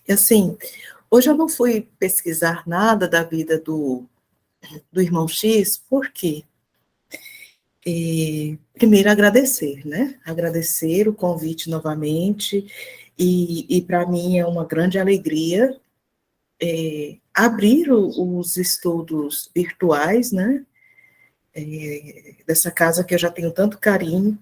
E assim, hoje eu não fui pesquisar nada da vida do irmão X, por quê? Primeiro, agradecer, né? Agradecer o convite novamente, e para mim é uma grande alegria abrir os estudos virtuais, né? Dessa casa que eu já tenho tanto carinho,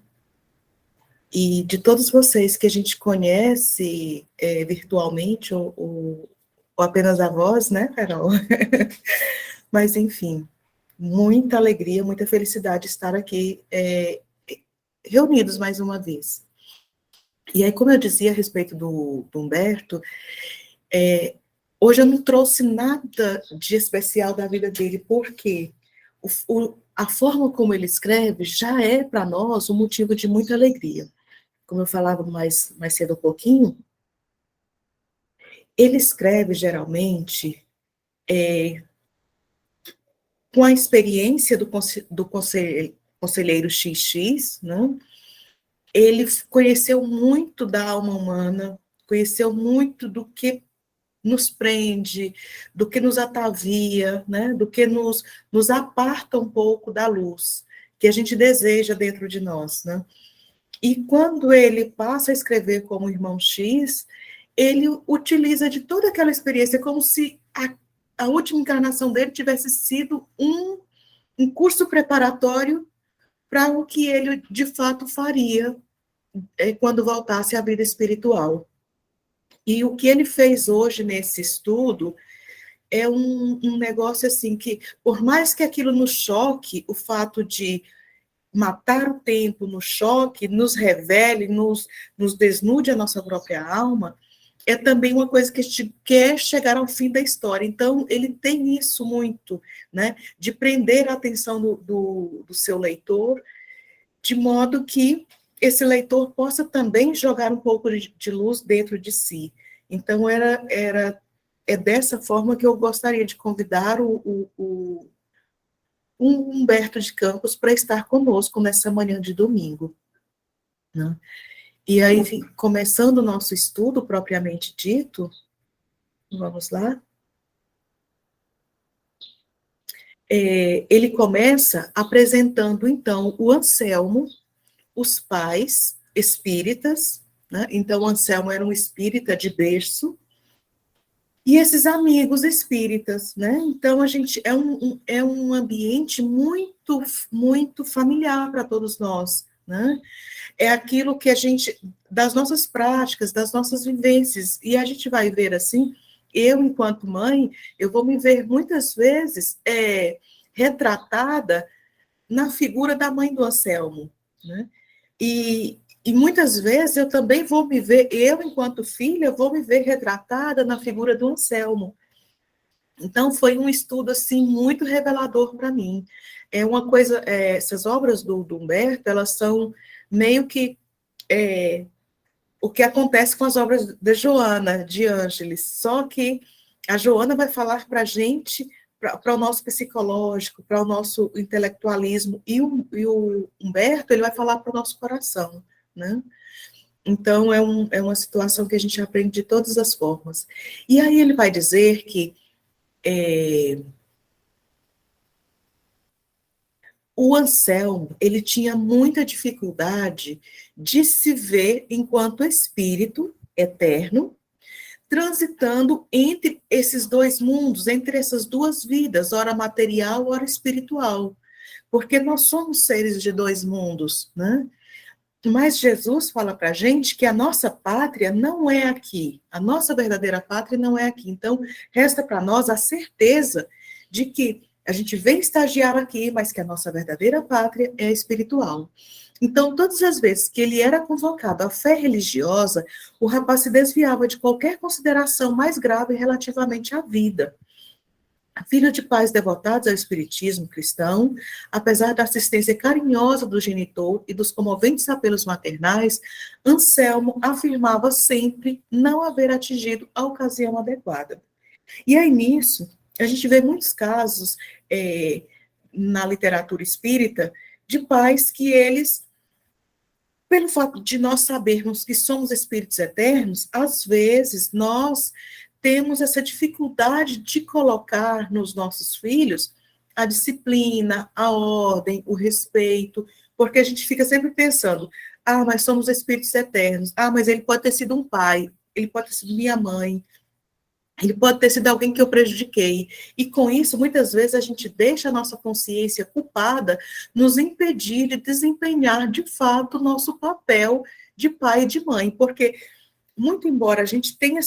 e de todos vocês que a gente conhece virtualmente, ou apenas a voz, né, Carol? Mas, enfim, muita alegria, muita felicidade estar aqui reunidos mais uma vez. E aí, como eu dizia a respeito do Humberto, hoje eu não trouxe nada de especial da vida dele, porque a forma como ele escreve já é para nós um motivo de muita alegria. Como eu falava mais cedo um pouquinho, ele escreve geralmente com a experiência do conselheiro XX, né? Ele conheceu muito da alma humana, conheceu muito do que nos prende, do que nos atavia, né? Do que nos aparta um pouco da luz que a gente deseja dentro de nós, né? E quando ele passa a escrever como Irmão X, ele utiliza de toda aquela experiência como se a última encarnação dele tivesse sido um curso preparatório para o que ele de fato faria quando voltasse à vida espiritual. E o que ele fez hoje nesse estudo é um negócio assim que, por mais que aquilo nos choque, o fato de matar o tempo no choque, nos revele, nos desnude a nossa própria alma, é também uma coisa que a gente quer chegar ao fim da história. Então, ele tem isso muito, né, de prender a atenção do seu leitor, de modo que esse leitor possa também jogar um pouco de luz dentro de si. Então, é dessa forma que eu gostaria de convidar o Humberto de Campos para estar conosco nessa manhã de domingo, né? E aí, começando o nosso estudo propriamente dito, vamos lá. Ele começa apresentando, então, o Anselmo, os pais espíritas, né? Então, o Anselmo era um espírita de berço, e esses amigos espíritas, né? Então, a gente é um ambiente muito, muito familiar para todos nós, né? É aquilo que a gente, das nossas práticas, das nossas vivências, e a gente vai ver assim, eu, enquanto mãe, eu vou me ver muitas vezes retratada na figura da mãe do Anselmo, né? E muitas vezes eu também vou me ver, eu, enquanto filha, vou me ver retratada na figura do Anselmo. Então, foi um estudo, assim, muito revelador para mim. É uma coisa, essas obras do Humberto, elas são meio que o que acontece com as obras de Joana, de Ângeles, só que a Joana vai falar para a gente, para o nosso psicológico, para o nosso intelectualismo, e o Humberto, ele vai falar para o nosso coração, né? Então, é uma situação que a gente aprende de todas as formas. E aí ele vai dizer que o Anselmo, ele tinha muita dificuldade de se ver enquanto espírito eterno, transitando entre esses dois mundos, entre essas duas vidas, ora material, ora espiritual, porque nós somos seres de dois mundos, né? Mas Jesus fala para a gente que a nossa pátria não é aqui, a nossa verdadeira pátria não é aqui. Então, resta para nós a certeza de que a gente vem estagiar aqui, mas que a nossa verdadeira pátria é espiritual. Então, todas as vezes que ele era convocado à fé religiosa, o rapaz se desviava de qualquer consideração mais grave relativamente à vida. Filho de pais devotados ao espiritismo cristão, apesar da assistência carinhosa do genitor e dos comoventes apelos maternais, Anselmo afirmava sempre não haver atingido a ocasião adequada. E aí, nisso, a gente vê muitos casos na literatura espírita de pais que eles Pelo fato de nós sabermos que somos espíritos eternos, às vezes nós temos essa dificuldade de colocar nos nossos filhos a disciplina, a ordem, o respeito, porque a gente fica sempre pensando, mas somos espíritos eternos, mas ele pode ter sido um pai, ele pode ter sido minha mãe, ele pode ter sido alguém que eu prejudiquei. E com isso, muitas vezes, a gente deixa a nossa consciência culpada nos impedir de desempenhar, de fato, o nosso papel de pai e de mãe. Porque, muito embora a gente tenha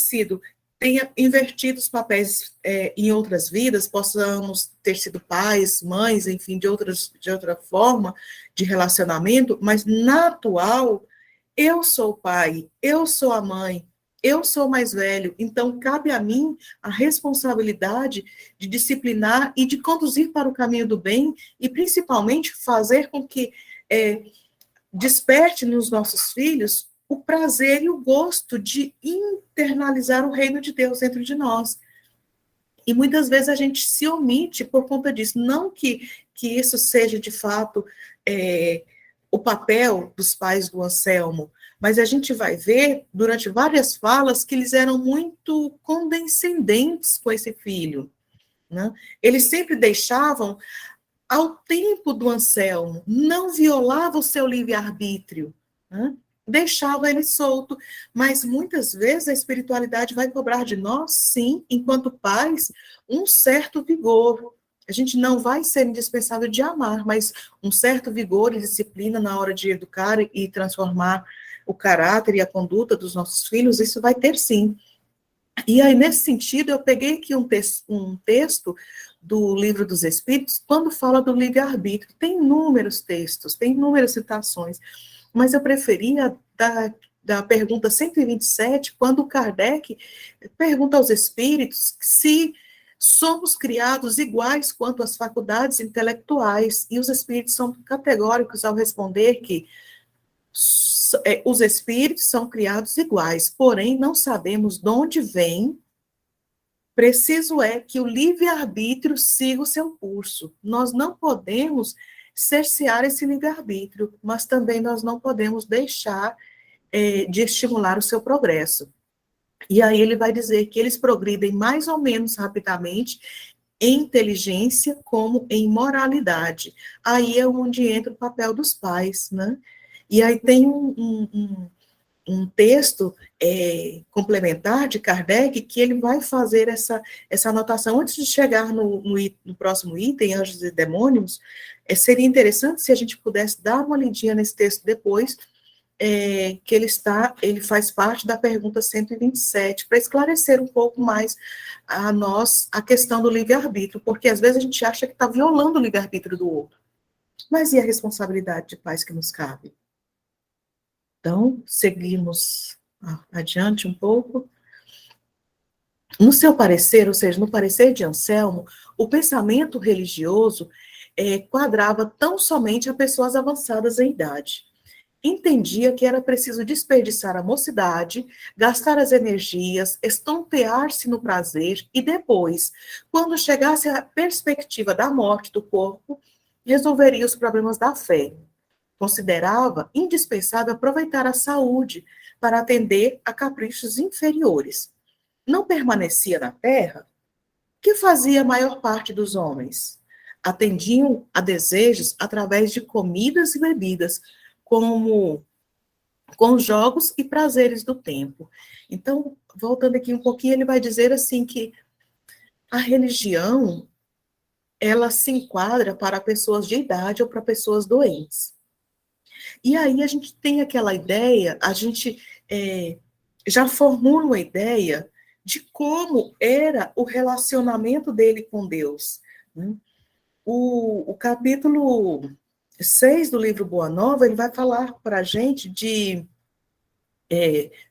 invertido os papéis em outras vidas, possamos ter sido pais, mães, enfim, de outra forma de relacionamento, mas na atual, eu sou o pai, eu sou a mãe, eu sou mais velho, então cabe a mim a responsabilidade de disciplinar e de conduzir para o caminho do bem e principalmente fazer com que desperte nos nossos filhos o prazer e o gosto de internalizar o reino de Deus dentro de nós. E muitas vezes a gente se omite por conta disso. Não que isso seja, de fato, o papel dos pais do Anselmo, mas a gente vai ver, durante várias falas, que eles eram muito condescendentes com esse filho. Né? Eles sempre deixavam ao tempo do Anselmo, não violava o seu livre-arbítrio, né? Deixava ele solto, mas muitas vezes a espiritualidade vai cobrar de nós, sim, enquanto pais, um certo vigor. A gente não vai ser indispensável de amar, mas um certo vigor e disciplina na hora de educar e transformar o caráter e a conduta dos nossos filhos, isso vai ter sim. E aí, nesse sentido, eu peguei aqui um texto do Livro dos Espíritos, quando fala do livre-arbítrio. Tem inúmeros textos, tem inúmeras citações, mas eu preferia da pergunta 127, quando Kardec pergunta aos espíritos se somos criados iguais quanto às faculdades intelectuais, e os espíritos são categóricos ao responder que os espíritos são criados iguais, porém não sabemos de onde vem. Preciso é que o livre-arbítrio siga o seu curso. Nós não podemos cercear esse livre-arbítrio, mas também nós não podemos deixar de estimular o seu progresso. E aí ele vai dizer que eles progridem mais ou menos rapidamente em inteligência como em moralidade. Aí é onde entra o papel dos pais, né? E aí tem um texto complementar de Kardec que ele vai fazer essa anotação. Antes de chegar no próximo item, Anjos e Demônios, seria interessante se a gente pudesse dar uma lidinha nesse texto depois, que ele faz parte da pergunta 127, para esclarecer um pouco mais a nós a questão do livre-arbítrio, porque às vezes a gente acha que está violando o livre-arbítrio do outro. Mas e a responsabilidade de pais que nos cabe? Então, seguimos adiante um pouco. No seu parecer, ou seja, no parecer de Anselmo, o pensamento religioso quadrava tão somente a pessoas avançadas em idade. Entendia que era preciso desperdiçar a mocidade, gastar as energias, estontear-se no prazer e depois, quando chegasse a perspectiva da morte do corpo, resolveria os problemas da fé. Considerava indispensável aproveitar a saúde para atender a caprichos inferiores. Não permanecia na terra? Que fazia a maior parte dos homens? Atendiam a desejos através de comidas e bebidas, como com jogos e prazeres do tempo. Então, voltando aqui um pouquinho, ele vai dizer assim que a religião, ela se enquadra para pessoas de idade ou para pessoas doentes. E aí a gente tem aquela ideia, a gente já formula uma ideia de como era o relacionamento dele com Deus. Né? O capítulo 6 do livro Boa Nova, ele vai falar para a gente de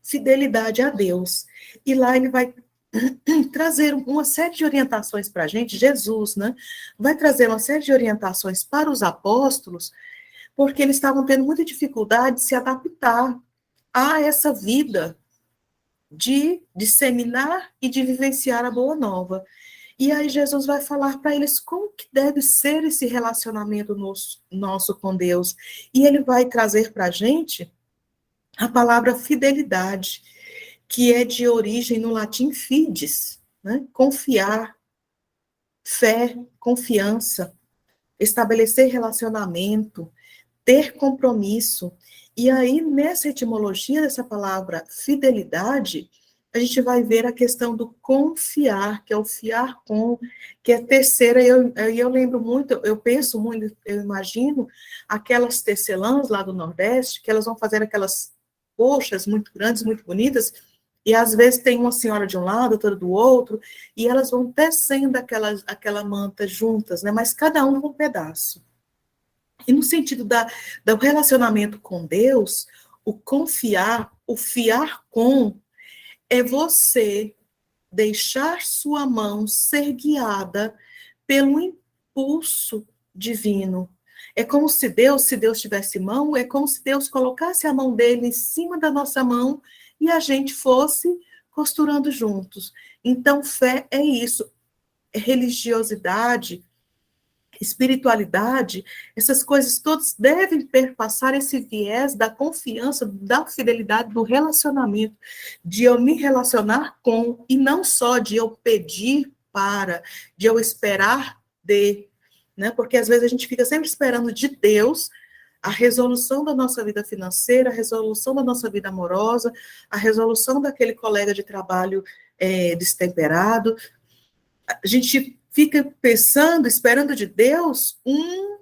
fidelidade a Deus. E lá ele vai trazer uma série de orientações para a gente, Jesus, né? Vai trazer uma série de orientações para os apóstolos, porque eles estavam tendo muita dificuldade de se adaptar a essa vida de disseminar e de vivenciar a boa nova. E aí Jesus vai falar para eles como que deve ser esse relacionamento nosso com Deus. E ele vai trazer para a gente a palavra fidelidade, que é de origem no latim fides, né? Confiar, fé, confiança, estabelecer relacionamento, ter compromisso. E aí, nessa etimologia dessa palavra fidelidade, a gente vai ver a questão do confiar, que é o fiar com, que é a terceira. Eu lembro muito, eu penso muito, eu imagino aquelas tecelãs lá do Nordeste, que elas vão fazer aquelas coxas muito grandes, muito bonitas, e às vezes tem uma senhora de um lado, outra do outro, e elas vão tecendo aquela manta juntas, né? Mas cada um um pedaço. E no sentido do relacionamento com Deus, o confiar, o fiar com, é você deixar sua mão ser guiada pelo impulso divino. É como se Deus tivesse mão, é como se Deus colocasse a mão dele em cima da nossa mão e a gente fosse costurando juntos. Então, fé é isso, é religiosidade, espiritualidade, essas coisas todas devem perpassar esse viés da confiança, da fidelidade, do relacionamento, de eu me relacionar com, e não só de eu pedir para, de eu esperar de, né? Porque às vezes a gente fica sempre esperando de Deus a resolução da nossa vida financeira, a resolução da nossa vida amorosa, a resolução daquele colega de trabalho destemperado. A gente fica pensando, esperando de Deus um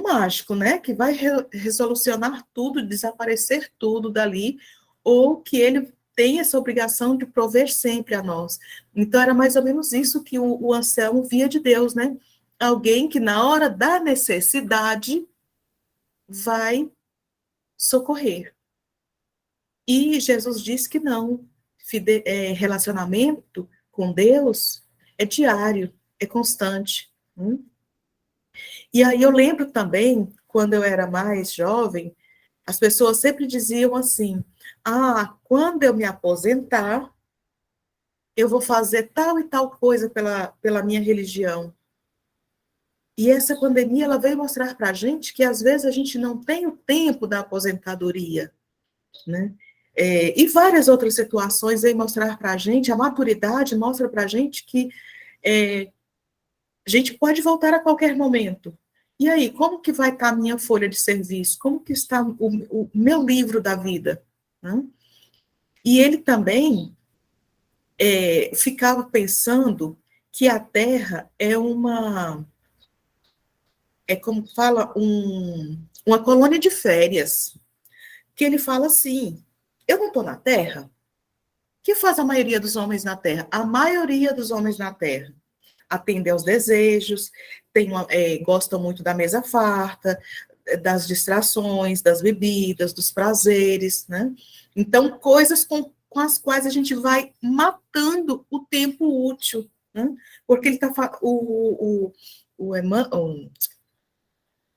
mágico, né? Que vai resolucionar tudo, desaparecer tudo dali, ou que ele tem essa obrigação de prover sempre a nós. Então, era mais ou menos isso que o Anselmo via de Deus, né? Alguém que, na hora da necessidade, vai socorrer. E Jesus diz que não. Relacionamento com Deus é diário, é constante. E aí eu lembro também, quando eu era mais jovem, as pessoas sempre diziam assim: quando eu me aposentar, eu vou fazer tal e tal coisa pela minha religião. E essa pandemia, ela veio mostrar para a gente que, às vezes, a gente não tem o tempo da aposentadoria, né? E várias outras situações veio mostrar para a gente, a maturidade mostra para a gente que a gente pode voltar a qualquer momento. E aí, como que vai estar a minha folha de serviço? Como que está o meu livro da vida? Né? E ele também ficava pensando que a Terra como fala, uma colônia de férias. Que ele fala assim: eu não estou na Terra? O que faz a maioria dos homens na Terra? A maioria dos homens na Terra atende aos desejos, gostam muito da mesa farta, das distrações, das bebidas, dos prazeres, né? Então, coisas com as quais a gente vai matando o tempo útil, né? Porque ele está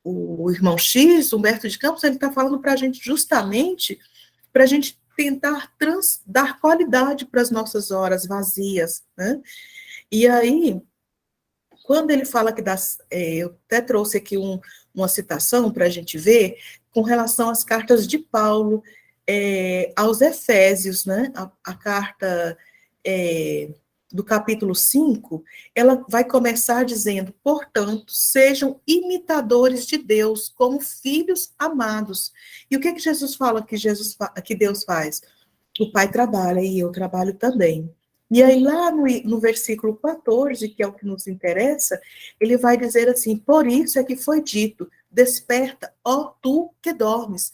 o irmão X, Humberto de Campos, ele está falando para a gente justamente para a gente tentar dar qualidade para as nossas horas vazias, né? E aí, quando ele fala que eu até trouxe aqui uma citação para a gente ver, com relação às cartas de Paulo aos Efésios, né? A carta do capítulo 5, ela vai começar dizendo: portanto, sejam imitadores de Deus, como filhos amados. E o que Jesus fala que Deus faz? O Pai trabalha e eu trabalho também. E aí, lá no versículo 14, que é o que nos interessa, ele vai dizer assim: por isso é que foi dito, desperta, ó tu que dormes,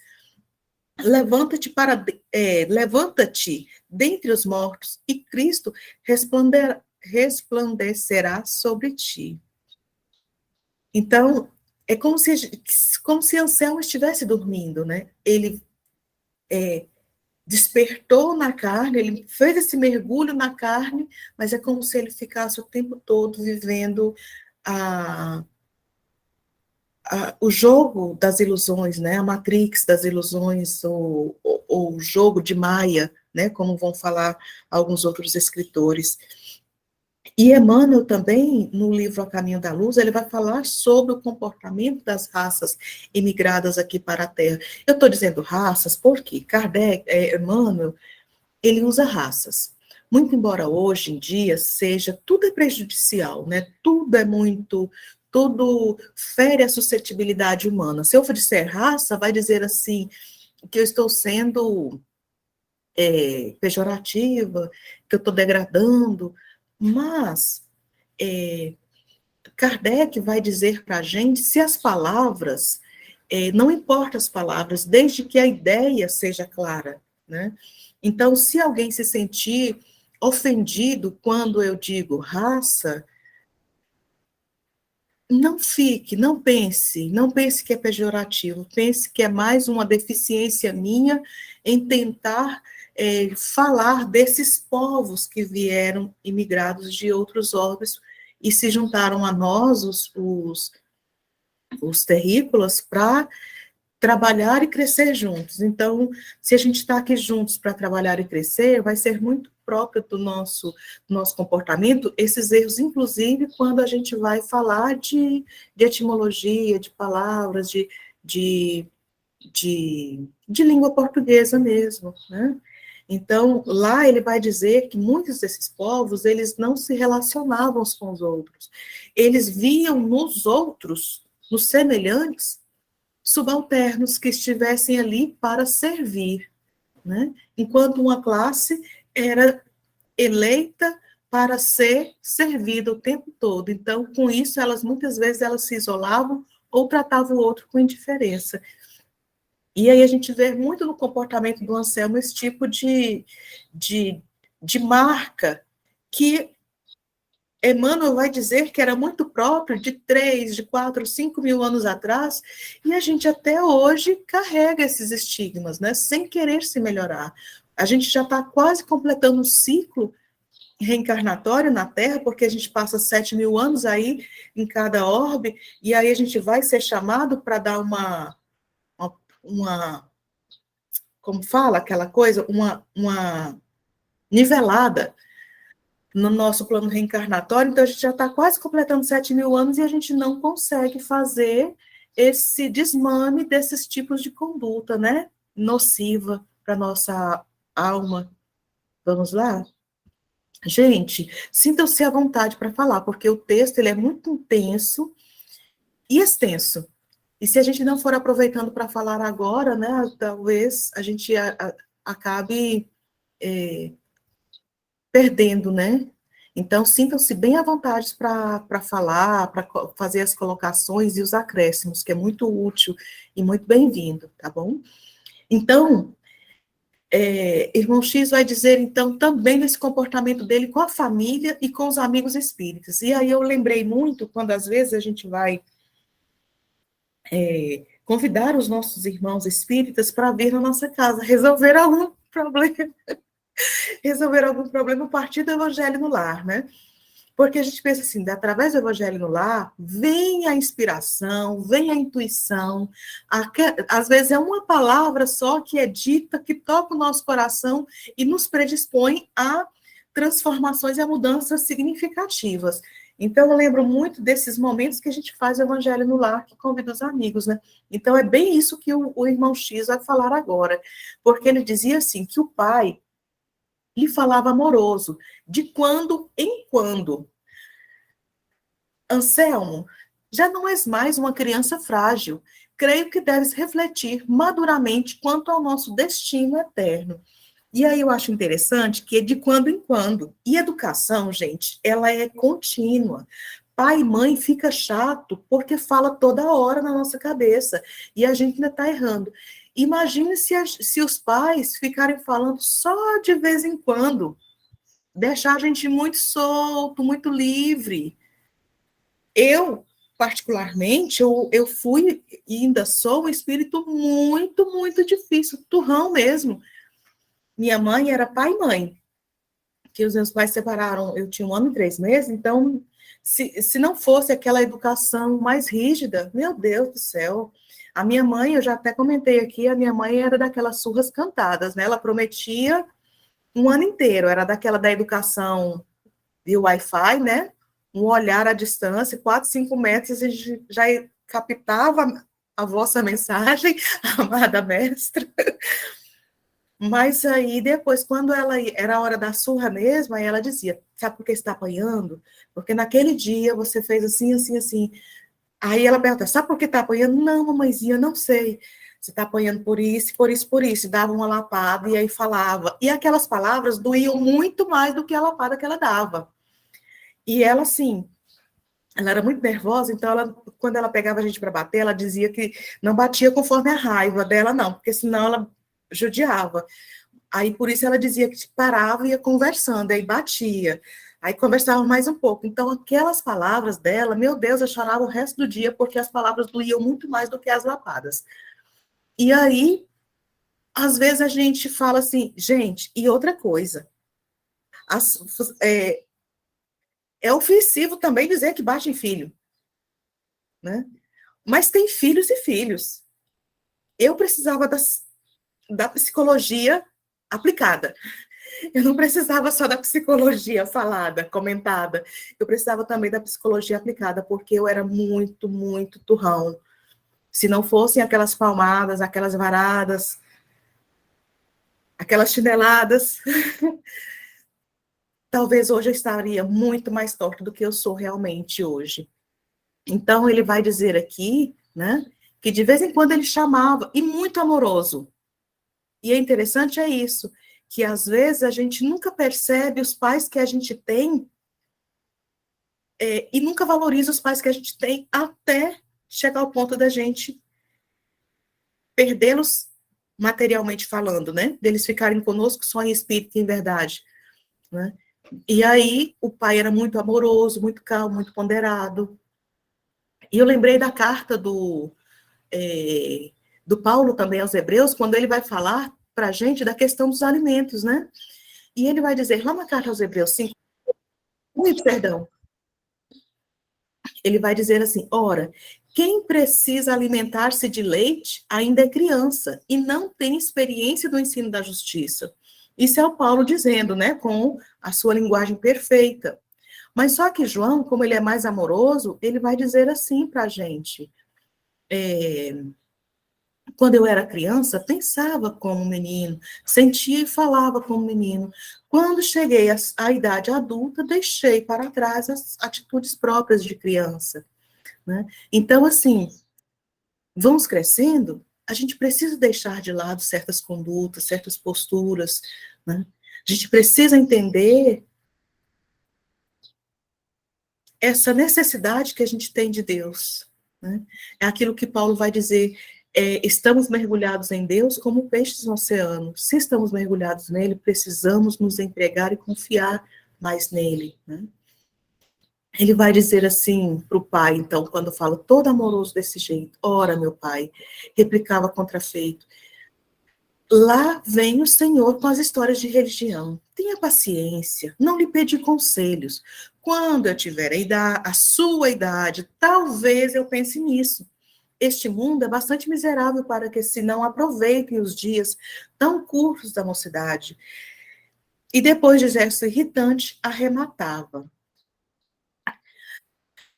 levanta-te levanta-te dentre os mortos, e Cristo resplandecerá sobre ti. Então, é como se Anselmo estivesse dormindo, né? Ele despertou na carne, ele fez esse mergulho na carne, mas é como se ele ficasse o tempo todo vivendo o jogo das ilusões, né? A Matrix das ilusões, ou o jogo de Maia, né? Como vão falar alguns outros escritores. E Emmanuel também, no livro A Caminho da Luz, ele vai falar sobre o comportamento das raças imigradas aqui para a Terra. Eu estou dizendo raças porque Kardec, Emmanuel, ele usa raças. Muito embora hoje em dia seja, tudo é prejudicial, né? Tudo fere a suscetibilidade humana. Se eu for dizer raça, vai dizer assim, que eu estou sendo pejorativa, que eu estou degradando, mas Kardec vai dizer para a gente se as palavras, não importa as palavras, desde que a ideia seja clara, né? Então, se alguém se sentir ofendido quando eu digo raça, não pense que é pejorativo, pense que é mais uma deficiência minha em tentar falar desses povos que vieram imigrados de outros orbes e se juntaram a nós, os terrícolas, para trabalhar e crescer juntos. Então, se a gente está aqui juntos para trabalhar e crescer, vai ser muito próprio do nosso comportamento, esses erros, inclusive, quando a gente vai falar de etimologia, de palavras, de, de língua portuguesa mesmo, né? Então, lá ele vai dizer que muitos desses povos, eles não se relacionavam uns com os outros. Eles viam nos outros, nos semelhantes, subalternos que estivessem ali para servir, né? Enquanto uma classe era eleita para ser servida o tempo todo. Então, com isso, muitas vezes elas se isolavam ou tratavam o outro com indiferença. E aí a gente vê muito no comportamento do Anselmo esse tipo de, de marca que Emmanuel vai dizer que era muito próprio de 3, de 4, 5 mil anos atrás, e a gente até hoje carrega esses estigmas, né, sem querer se melhorar. A gente já está quase completando um ciclo reencarnatório na Terra, porque a gente passa 7 mil anos aí em cada orbe, e aí a gente vai ser chamado para dar uma, como fala aquela coisa, uma nivelada no nosso plano reencarnatório, então a gente já está quase completando 7 mil anos e a gente não consegue fazer esse desmame desses tipos de conduta, né? Nociva para nossa alma. Vamos lá? Gente, sintam-se à vontade para falar, porque o texto ele é muito intenso e extenso. E se a gente não for aproveitando para falar agora, né, talvez a gente acabe perdendo, né? Então, sintam-se bem à vontade para falar, para fazer as colocações e os acréscimos, que é muito útil e muito bem-vindo, tá bom? Então, irmão X vai dizer, então, também desse comportamento dele com a família e com os amigos espíritas. E aí eu lembrei muito, quando às vezes a gente vai convidar os nossos irmãos espíritas para vir na nossa casa, resolver algum problema a partir do Evangelho no Lar, né? Porque a gente pensa assim, através do Evangelho no Lar, vem a inspiração, vem a intuição, às vezes é uma palavra só que é dita, que toca o nosso coração e nos predispõe a transformações e a mudanças significativas. Então, eu lembro muito desses momentos que a gente faz o Evangelho no Lar, que convida os amigos, né? Então, é bem isso que o irmão X vai falar agora, porque ele dizia assim, que o pai lhe falava amoroso, de quando em quando. Anselmo, já não és mais uma criança frágil. Creio que deves refletir maduramente quanto ao nosso destino eterno. E aí eu acho interessante que é de quando em quando. E educação, gente, ela é contínua. Pai e mãe fica chato porque fala toda hora na nossa cabeça e a gente ainda está errando. Imagine se os pais ficarem falando só de vez em quando, deixar a gente muito solto, muito livre. Eu, particularmente, eu fui e ainda sou um espírito muito, muito difícil, turrão mesmo. Minha mãe era pai e mãe, que os meus pais separaram, eu tinha 1 ano e 3 meses, então, se não fosse aquela educação mais rígida, meu Deus do céu, a minha mãe, eu já até comentei aqui, a minha mãe era daquelas surras cantadas, né? Ela prometia um ano inteiro, era daquela da educação via Wi-Fi, né? Um olhar à distância, 4, 5 metros, a gente já captava a vossa mensagem, amada mestra. Mas aí, depois, quando ela era a hora da surra mesmo, aí ela dizia, sabe por que você está apanhando? Porque naquele dia você fez assim, assim, assim. Aí ela pergunta, sabe por que está apanhando? Não, mamãezinha, não sei. Você está apanhando por isso, por isso, por isso. E dava uma lapada e aí falava. E aquelas palavras doíam muito mais do que a lapada que ela dava. E ela, assim, ela era muito nervosa, então ela, quando ela pegava a gente para bater, ela dizia que não batia conforme a raiva dela, não, porque senão ela judiava. Aí, por isso, ela dizia que parava e ia conversando, aí batia. Aí conversava mais um pouco. Então, aquelas palavras dela, meu Deus, eu chorava o resto do dia, porque as palavras doíam muito mais do que as lapadas. E aí, às vezes, a gente fala assim, gente, e outra coisa, as, é, é ofensivo também dizer que bate em filho, né? Mas tem filhos e filhos. Eu precisava da psicologia aplicada. Eu não precisava só da psicologia falada, comentada. Eu precisava também da psicologia aplicada, porque eu era muito, muito turrão. Se não fossem aquelas palmadas, aquelas varadas, aquelas chineladas, talvez hoje eu estaria muito mais torta do que eu sou realmente hoje. Então, ele vai dizer aqui, né, que de vez em quando ele chamava, e muito amoroso. E é interessante é isso, que às vezes a gente nunca percebe os pais que a gente tem e nunca valoriza os pais que a gente tem até chegar ao ponto da gente perdê-los materialmente falando, né? Deles ficarem conosco só em espírito e em verdade, né? E aí o pai era muito amoroso, muito calmo, muito ponderado. E eu lembrei da carta do Paulo também aos Hebreus, quando ele vai falar para a gente da questão dos alimentos, né? E ele vai dizer, lá na carta aos Hebreus 5, muito perdão, ele vai dizer assim, ora, quem precisa alimentar-se de leite ainda é criança e não tem experiência do ensino da justiça. Isso é o Paulo dizendo, né, com a sua linguagem perfeita. Mas só que João, como ele é mais amoroso, ele vai dizer assim para a gente, quando eu era criança, pensava como menino, sentia e falava como menino. Quando cheguei à idade adulta, deixei para trás as atitudes próprias de criança, né? Então, assim, vamos crescendo, a gente precisa deixar de lado certas condutas, certas posturas, né? A gente precisa entender essa necessidade que a gente tem de Deus, né? É aquilo que Paulo vai dizer, estamos mergulhados em Deus como peixes no oceano. Se estamos mergulhados nele, precisamos nos entregar e confiar mais nele, né? Ele vai dizer assim para o pai, então, quando fala todo amoroso desse jeito, ora, meu pai, replicava contrafeito, lá vem o Senhor com as histórias de religião. Tenha paciência, não lhe pede conselhos. Quando eu tiver a sua idade, talvez eu pense nisso. Este mundo é bastante miserável para que se não aproveitem os dias tão curtos da mocidade. E depois de gesto irritante, arrematava.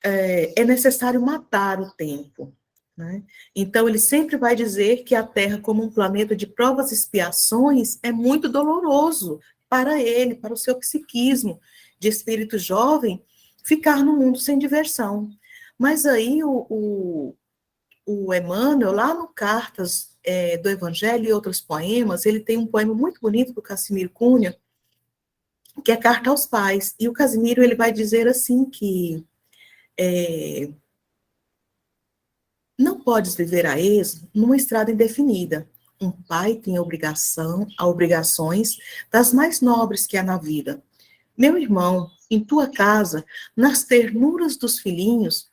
É necessário matar o tempo, né? Então, ele sempre vai dizer que a Terra, como um planeta de provas e expiações, é muito doloroso para ele, para o seu psiquismo de espírito jovem, ficar no mundo sem diversão. Mas aí o Emmanuel, lá no Cartas do Evangelho e outros poemas, ele tem um poema muito bonito do Cassimiro Cunha, que é Carta aos Pais. E o Casimiro, ele vai dizer assim que não podes viver a esmo numa estrada indefinida. Um pai tem obrigações das mais nobres que há na vida. Meu irmão, em tua casa, nas ternuras dos filhinhos,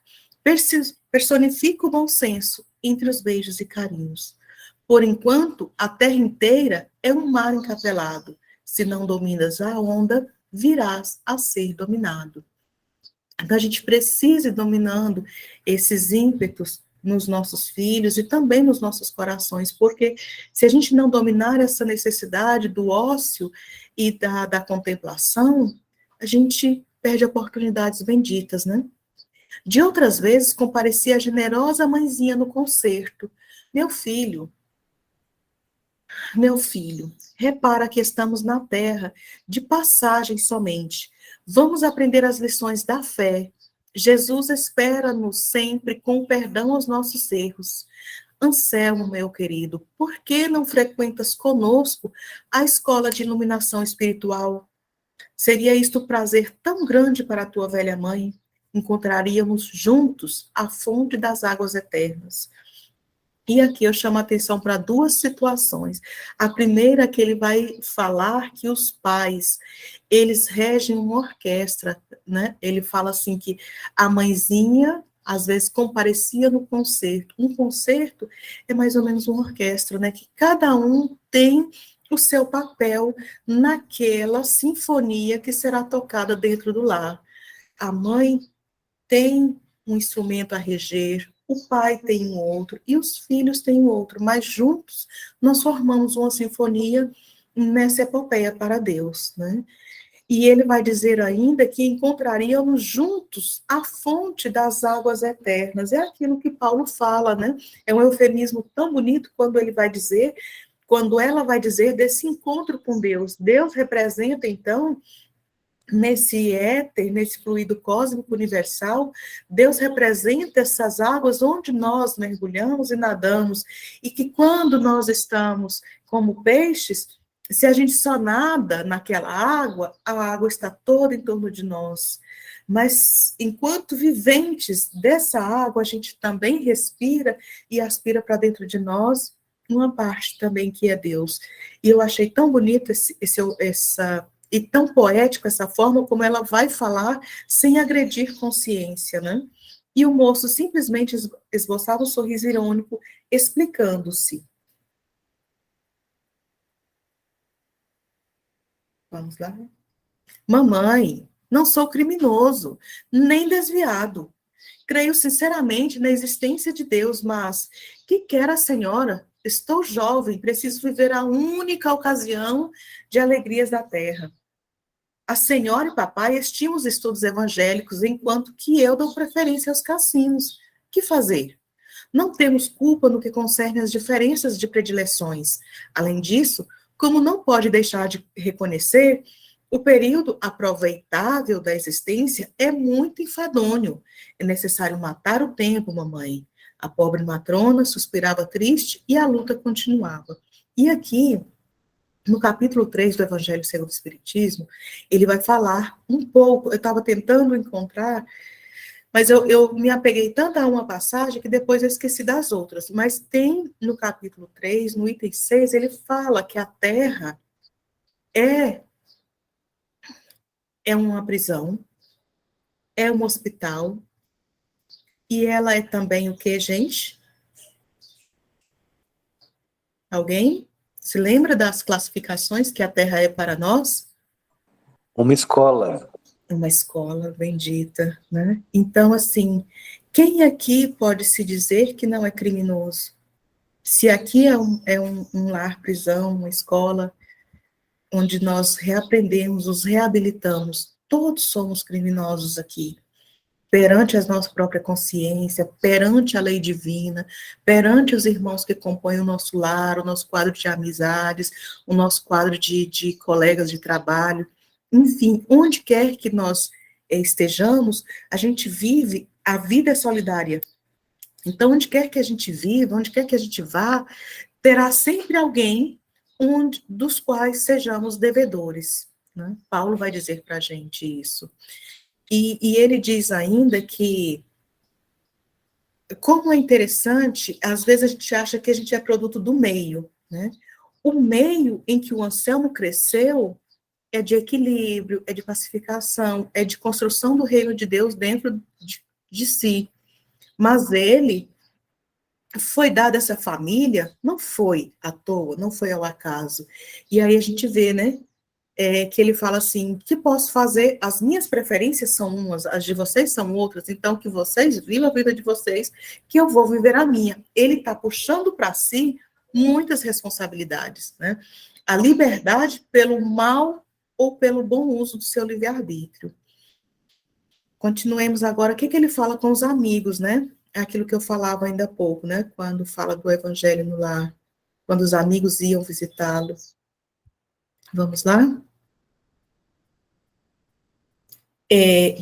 personifica o bom senso entre os beijos e carinhos. Por enquanto, a terra inteira é um mar encapelado. Se não dominas a onda, virás a ser dominado. Então, a gente precisa ir dominando esses ímpetos nos nossos filhos e também nos nossos corações, porque se a gente não dominar essa necessidade do ócio e da contemplação, a gente perde oportunidades benditas, né? De outras vezes, comparecia a generosa mãezinha no concerto. Meu filho, repara que estamos na terra, de passagem somente. Vamos aprender as lições da fé. Jesus espera-nos sempre com perdão aos nossos erros. Anselmo, meu querido, por que não frequentas conosco a escola de iluminação espiritual? Seria isto um prazer tão grande para a tua velha mãe? Encontraríamos juntos a fonte das águas eternas. E aqui eu chamo a atenção para duas situações. A primeira é que ele vai falar que os pais, eles regem uma orquestra, né? Ele fala assim que a mãezinha, às vezes, comparecia no concerto. Um concerto é mais ou menos uma orquestra, né? Que cada um tem o seu papel naquela sinfonia que será tocada dentro do lar. A mãe tem um instrumento a reger, o pai tem um outro, e os filhos têm outro, mas juntos nós formamos uma sinfonia nessa epopeia para Deus, né? E ele vai dizer ainda que encontraríamos juntos a fonte das águas eternas. É aquilo que Paulo fala, né? É um eufemismo tão bonito quando ele vai dizer, quando ela vai dizer desse encontro com Deus. Deus representa, então, nesse éter, nesse fluido cósmico universal, Deus representa essas águas onde nós mergulhamos e nadamos, e que quando nós estamos como peixes, se a gente só nada naquela água, a água está toda em torno de nós. Mas enquanto viventes dessa água, a gente também respira e aspira para dentro de nós uma parte também que é Deus. E eu achei tão bonito essa e tão poético essa forma como ela vai falar sem agredir consciência, né? E o moço simplesmente esboçava um sorriso irônico, explicando-se. Vamos lá? Mamãe, não sou criminoso, nem desviado. Creio sinceramente na existência de Deus, mas que quer a senhora? Estou jovem, preciso viver a única ocasião de alegrias da terra. A senhora e papai estimam os estudos evangélicos, enquanto que eu dou preferência aos cassinos. Que fazer? Não temos culpa no que concerne às diferenças de predileções. Além disso, como não pode deixar de reconhecer, o período aproveitável da existência é muito infadonho. É necessário matar o tempo, mamãe. A pobre matrona suspirava triste e a luta continuava. E aqui no capítulo 3 do Evangelho segundo o Espiritismo, ele vai falar um pouco, eu estava tentando encontrar, mas eu me apeguei tanto a uma passagem que depois eu esqueci das outras. Mas tem no capítulo 3, no item 6, ele fala que a Terra é, é uma prisão, é um hospital, e ela é também o que, gente? Alguém se lembra das classificações que a Terra é para nós? Uma escola. Uma escola bendita, né? Então, assim, quem aqui pode se dizer que não é criminoso? Se aqui é um lar, prisão, uma escola, onde nós reaprendemos, nos reabilitamos, todos somos criminosos aqui, perante a nossa própria consciência, perante a lei divina, perante os irmãos que compõem o nosso lar, o nosso quadro de amizades, o nosso quadro de colegas de trabalho, enfim, onde quer que nós estejamos, a gente vive, a vida é solidária. Então, onde quer que a gente viva, onde quer que a gente vá, terá sempre alguém dos quais sejamos devedores, né? Paulo vai dizer para a gente isso. E ele diz ainda que, como é interessante, às vezes a gente acha que a gente é produto do meio, né? O meio em que o Anselmo cresceu é de equilíbrio, é de pacificação, é de construção do reino de Deus dentro de si. Mas ele foi dado essa família, não foi à toa, não foi ao acaso. E aí a gente vê, né, que ele fala assim, que posso fazer, as minhas preferências são umas, as de vocês são outras, então que vocês vivam a vida de vocês, que eu vou viver a minha. Ele está puxando para si muitas responsabilidades, né? A liberdade pelo mal ou pelo bom uso do seu livre-arbítrio. Continuemos agora. O que ele fala com os amigos, né? É aquilo que eu falava ainda há pouco, né? Quando fala do evangelho no lar, quando os amigos iam visitá-lo. Vamos lá?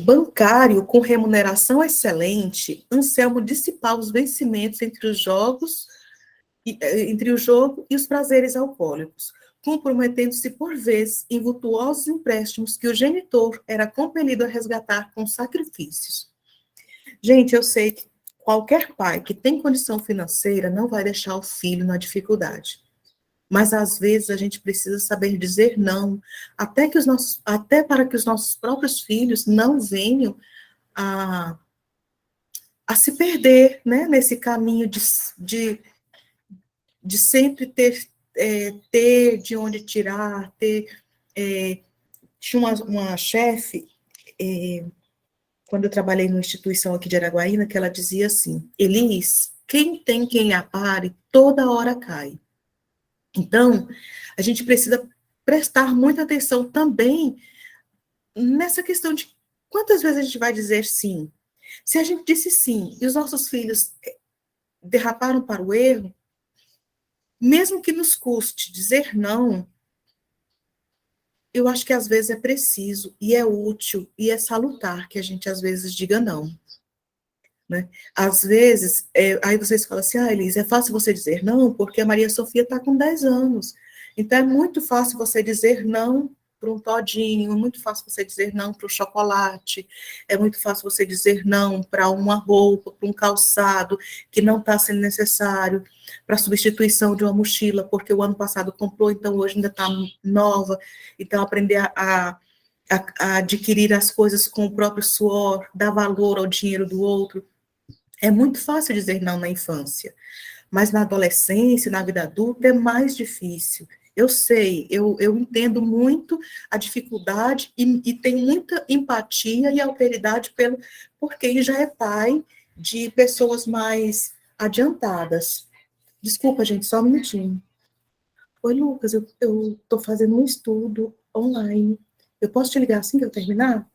Bancário com remuneração excelente, Anselmo dissipava os vencimentos entre o jogo e os prazeres alcoólicos, comprometendo-se por vezes em vultuosos empréstimos que o genitor era compelido a resgatar com sacrifícios. Gente, eu sei que qualquer pai que tem condição financeira não vai deixar o filho na dificuldade. Mas às vezes a gente precisa saber dizer não, até para que os nossos próprios filhos não venham a, a se perder, né, nesse caminho de sempre ter de onde tirar, tinha uma chefe, quando eu trabalhei numa instituição aqui de Araguaína, que ela dizia assim: Elis, quem tem quem apare, toda hora cai. Então, a gente precisa prestar muita atenção também nessa questão de quantas vezes a gente vai dizer sim. Se a gente disse sim e os nossos filhos derraparam para o erro, mesmo que nos custe dizer não, eu acho que às vezes é preciso e é útil e é salutar que a gente às vezes diga não. Né? Às vezes, aí vocês falam assim, Elise, é fácil você dizer não, porque a Maria Sofia está com 10 anos. Então, é muito fácil você dizer não para um todinho, é muito fácil você dizer não para o chocolate, é muito fácil você dizer não para uma roupa, para um calçado que não está sendo necessário, para a substituição de uma mochila, porque o ano passado comprou, então hoje ainda está nova. Então, aprender a adquirir as coisas com o próprio suor, dar valor ao dinheiro do outro. É muito fácil dizer não na infância, mas na adolescência, na vida adulta, é mais difícil. Eu sei, eu entendo muito a dificuldade e tenho muita empatia e alteridade por quem já é pai de pessoas mais adiantadas. Desculpa, gente, só um minutinho. Oi, Lucas, eu estou fazendo um estudo online. Eu posso te ligar assim que eu terminar?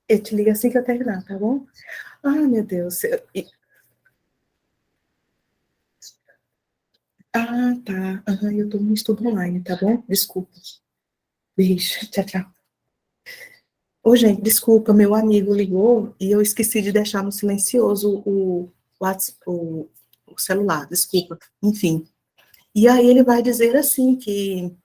Eu te ligo assim que eu terminar, tá bom? Ai, meu Deus. Tá. Eu tô no estudo online, tá bom? Desculpa. Beijo. Tchau, tchau. Ô, gente, desculpa, meu amigo ligou e eu esqueci de deixar no silencioso o celular, desculpa. Enfim. E aí ele vai dizer assim que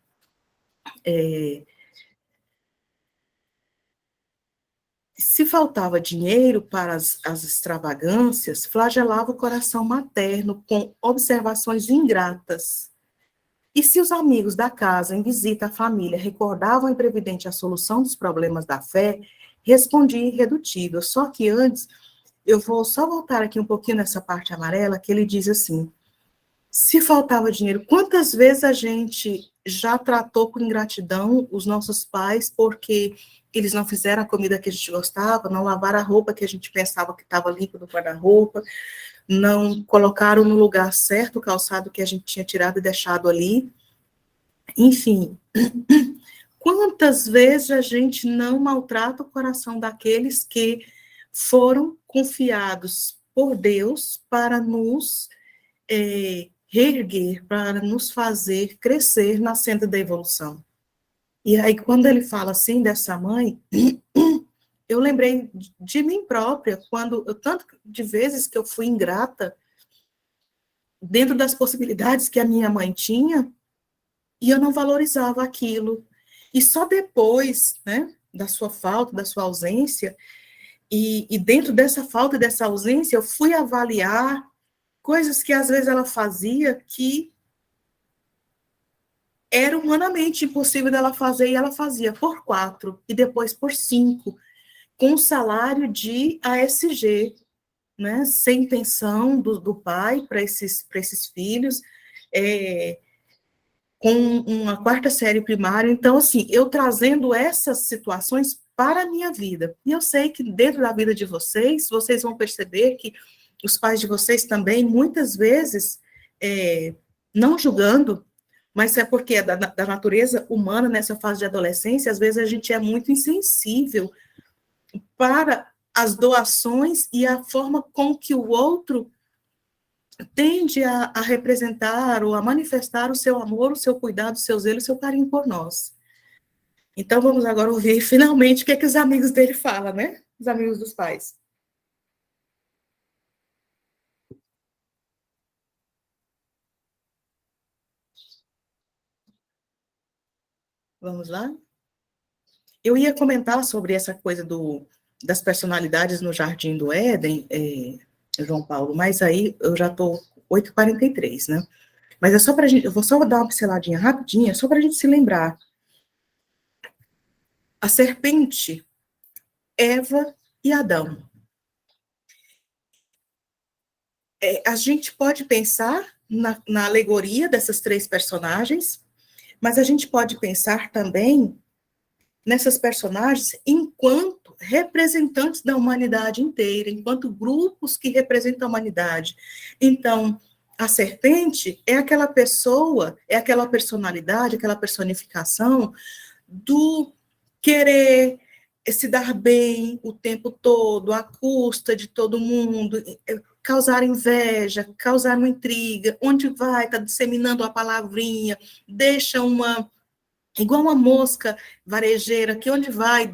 se faltava dinheiro para as extravagâncias, flagelava o coração materno com observações ingratas. E se os amigos da casa, em visita à família, recordavam imprevidente a solução dos problemas da fé, respondia irredutível. Só que antes, eu vou só voltar aqui um pouquinho nessa parte amarela, que ele diz assim, se faltava dinheiro, quantas vezes a gente já tratou com ingratidão os nossos pais porque eles não fizeram a comida que a gente gostava, não lavaram a roupa que a gente pensava que estava limpa no guarda-roupa, não colocaram no lugar certo o calçado que a gente tinha tirado e deixado ali. Enfim, quantas vezes a gente não maltrata o coração daqueles que foram confiados por Deus para nos reerguer, para nos fazer crescer na senda da evolução. E aí, quando ele fala assim dessa mãe, eu lembrei de mim própria, tanto de vezes que eu fui ingrata, dentro das possibilidades que a minha mãe tinha, e eu não valorizava aquilo. E só depois, né, da sua falta, da sua ausência, e dentro dessa falta e dessa ausência, eu fui avaliar coisas que às vezes ela fazia que era humanamente impossível dela fazer, e ela fazia por 4, e depois por 5, com o salário de ASG, né, sem pensão do pai para esses filhos, com uma 4ª série primária. Então, assim, eu trazendo essas situações para a minha vida. E eu sei que dentro da vida de vocês vão perceber que os pais de vocês também, muitas vezes, não julgando, Mas é porque é da natureza humana, nessa fase de adolescência, às vezes a gente é muito insensível para as doações e a forma com que o outro tende a representar ou a manifestar o seu amor, o seu cuidado, o seu zelo, o seu carinho por nós. Então, vamos agora ouvir, finalmente, o que os amigos dele falam, né? Os amigos dos pais. Vamos lá? Eu ia comentar sobre essa coisa das personalidades no Jardim do Éden, João Paulo, mas aí eu já estou 8h43, né? Mas é só para a gente, eu vou só dar uma pinceladinha rapidinha, só para a gente se lembrar. A serpente, Eva e Adão. A gente pode pensar na alegoria dessas três personagens, mas a gente pode pensar também nessas personagens enquanto representantes da humanidade inteira, enquanto grupos que representam a humanidade. Então, a serpente é aquela pessoa, é aquela personalidade, aquela personificação do querer se dar bem o tempo todo, à custa de todo mundo, causar inveja, causar uma intriga, onde vai, está disseminando a palavrinha, deixa igual uma mosca varejeira, que onde vai,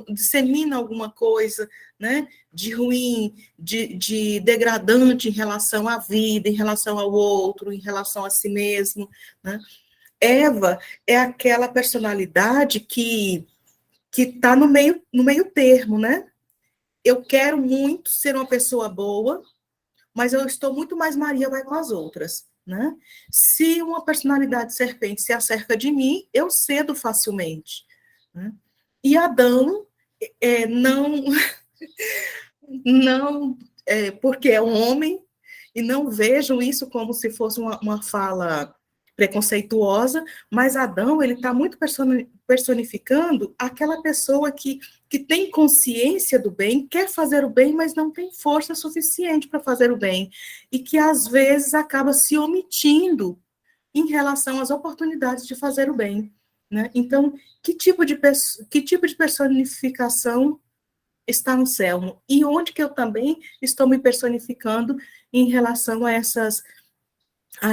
dissemina alguma coisa, né, de ruim, de degradante em relação à vida, em relação ao outro, em relação a si mesmo, né. Eva é aquela personalidade que está no meio termo, né? Eu quero muito ser uma pessoa boa, mas eu estou muito mais Maria vai com as outras, né? Se uma personalidade serpente se acerca de mim, eu cedo facilmente, né? E Adão não, não porque é um homem, e não vejam isso como se fosse uma fala preconceituosa, mas Adão, ele está muito personificando aquela pessoa que tem consciência do bem, quer fazer o bem, mas não tem força suficiente para fazer o bem, e que às vezes acaba se omitindo em relação às oportunidades de fazer o bem, né? Então, que tipo de personificação está no céu? E onde que eu também estou me personificando em relação a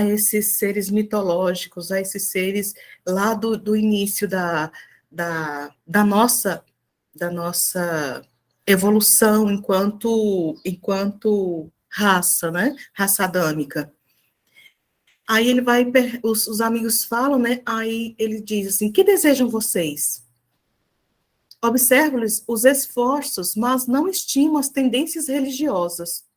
esses seres mitológicos, a esses seres lá do início da nossa evolução enquanto raça, né? Raça adâmica. Aí ele vai, os amigos falam, né? Aí ele diz assim: que desejam vocês? Observo-lhes os esforços, mas não estimo as tendências religiosas.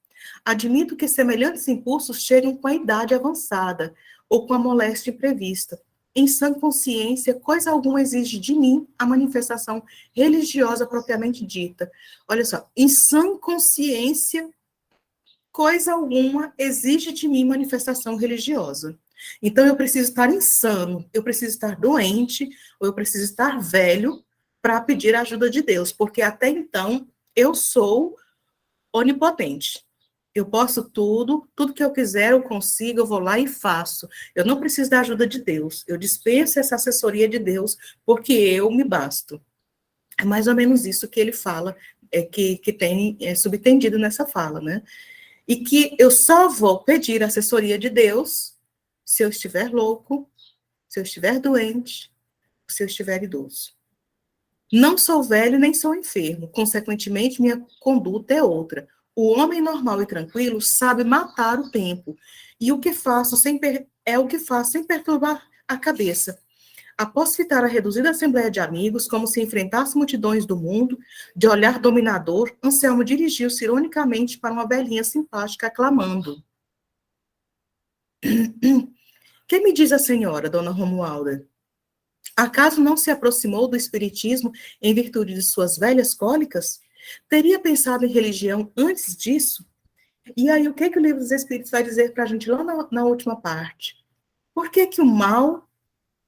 Admito que semelhantes impulsos chegam com a idade avançada ou com a moléstia imprevista. Em sã consciência, coisa alguma exige de mim a manifestação religiosa propriamente dita. Olha só, em sã consciência, coisa alguma exige de mim manifestação religiosa. Então, eu preciso estar insano, eu preciso estar doente, ou eu preciso estar velho para pedir a ajuda de Deus, porque até então eu sou onipotente. Eu posso tudo que eu quiser, eu consigo, eu vou lá e faço. Eu não preciso da ajuda de Deus. Eu dispenso essa assessoria de Deus, porque eu me basto. É mais ou menos isso que ele fala, que tem subtendido nessa fala, né? E que eu só vou pedir a assessoria de Deus se eu estiver louco, se eu estiver doente, se eu estiver idoso. Não sou velho nem sou enfermo, consequentemente, minha conduta é outra. O homem normal e tranquilo sabe matar o tempo, e o que faço é o que faço sem perturbar a cabeça. Após fitar a reduzida assembleia de amigos, como se enfrentasse multidões do mundo, de olhar dominador, Anselmo dirigiu-se ironicamente para uma velhinha simpática, aclamando. Que me diz a senhora, dona Romualda? Acaso não se aproximou do espiritismo em virtude de suas velhas cólicas? Teria pensado em religião antes disso? E aí, o que o Livro dos Espíritos vai dizer para a gente lá na última parte? Por que o mal